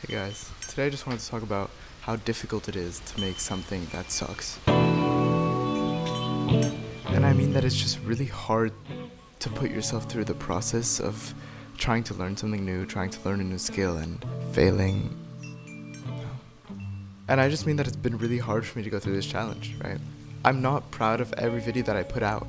Hey guys, today I just wanted to talk about how difficult it is to make something that sucks. And I mean that it's just really hard to put yourself through the process of trying to learn something new, trying to learn a new skill and failing. And I just mean that it's been really hard for me to go through this challenge, right? I'm not proud of every video that I put out,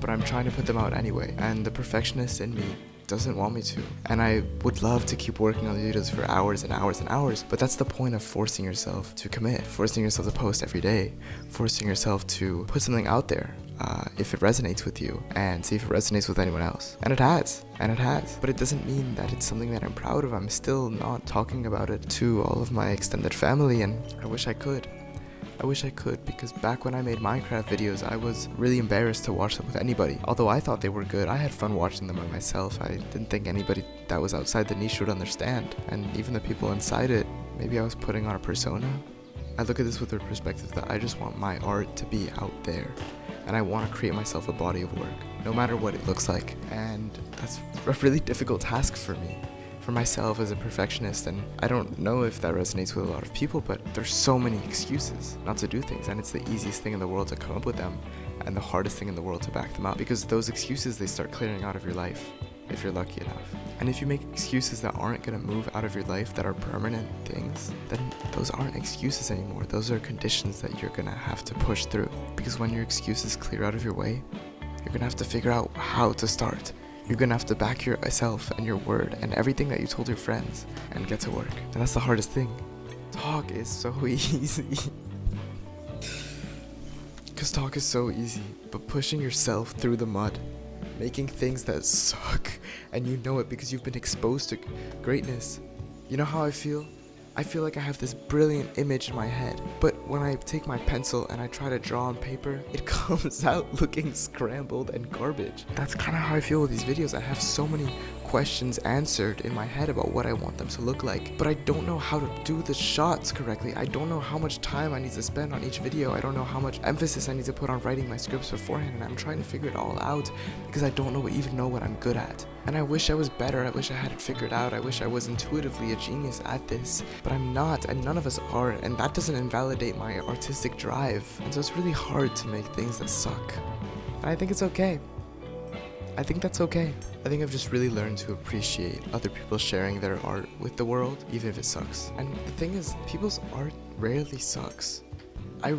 but I'm trying to put them out anyway. And the perfectionist in me doesn't want me to. And I would love to keep working on the videos for hours and hours and hours, but that's the point of forcing yourself to commit, forcing yourself to post every day, forcing yourself to put something out there if it resonates with you and see if it resonates with anyone else. And it has. But it doesn't mean that it's something that I'm proud of. I'm still not talking about it to all of my extended family, and I wish I could. Because back when I made Minecraft videos, I was really embarrassed to watch them with anybody. Although I thought they were good, I had fun watching them by myself. I didn't think anybody that was outside the niche would understand. And even the people inside it, maybe I was putting on a persona. I look at this with the perspective that I just want my art to be out there. And I want to create myself a body of work, no matter what it looks like. And that's a really difficult task for me. For myself as a perfectionist, and I don't know if that resonates with a lot of people, but there's so many excuses not to do things, and it's the easiest thing in the world to come up with them and the hardest thing in the world to back them up, because those excuses, they start clearing out of your life if you're lucky enough. And if you make excuses that aren't going to move out of your life, that are permanent things, then those aren't excuses anymore. Those are conditions that you're going to have to push through, because when your excuses clear out of your way, you're going to have to figure out how to start. You're gonna have to back yourself and your word and everything that you told your friends and get to work. And that's the hardest thing. Talk is so easy. Because talk is so easy, but pushing yourself through the mud, making things that suck, and you know it because you've been exposed to greatness. You know how I feel? I feel like I have this brilliant image in my head, but when I take my pencil and I try to draw on paper, it comes out looking scrambled and garbage. That's kind of how I feel with these videos. I have so many questions answered in my head about what I want them to look like, but I don't know how to do the shots correctly. I don't know how much time I need to spend on each video. I don't know how much emphasis I need to put on writing my scripts beforehand, and I'm trying to figure it all out because I don't even know what I'm good at. And I wish I was better. I wish I had it figured out. I wish I was intuitively a genius at this, but I'm not, and none of us are, and that doesn't invalidate my artistic drive. And so it's really hard to make things that suck. And I think it's okay. I think that's okay. I think I've just really learned to appreciate other people sharing their art with the world, even if it sucks. And the thing is, people's art rarely sucks. I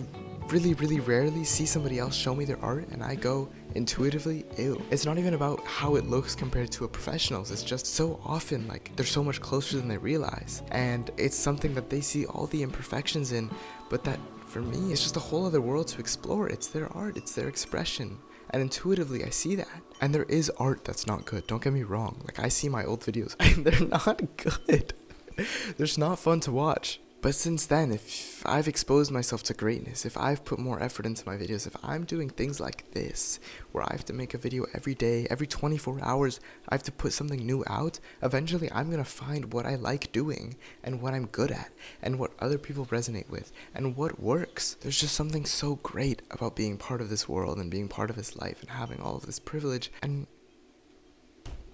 really rarely see somebody else show me their art and I go intuitively, ew. It's not even about how it looks compared to a professional's. It's just so often like they're so much closer than they realize. And it's something that they see all the imperfections in, but that for me, it's just a whole other world to explore. It's their art, it's their expression. And intuitively, I see that. And there is art that's not good. Don't get me wrong. Like, I see my old videos and they're not good. They're just not fun to watch. But since then, if I've exposed myself to greatness, if I've put more effort into my videos, if I'm doing things like this, where I have to make a video every day, every 24 hours, I have to put something new out, eventually I'm going to find what I like doing and what I'm good at and what other people resonate with and what works. There's just something so great about being part of this world and being part of this life and having all of this privilege and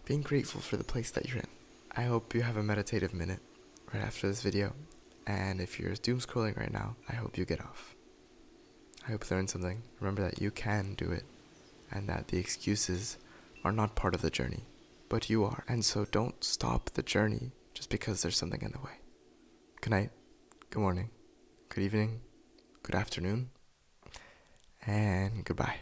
being grateful for the place that you're in. I hope you have a meditative minute right after this video. And if you're doom scrolling right now, I hope you get off. I hope you learned something. Remember that you can do it, and that the excuses are not part of the journey, but you are. And so don't stop the journey just because there's something in the way. Good night, good morning, good evening, good afternoon, and goodbye.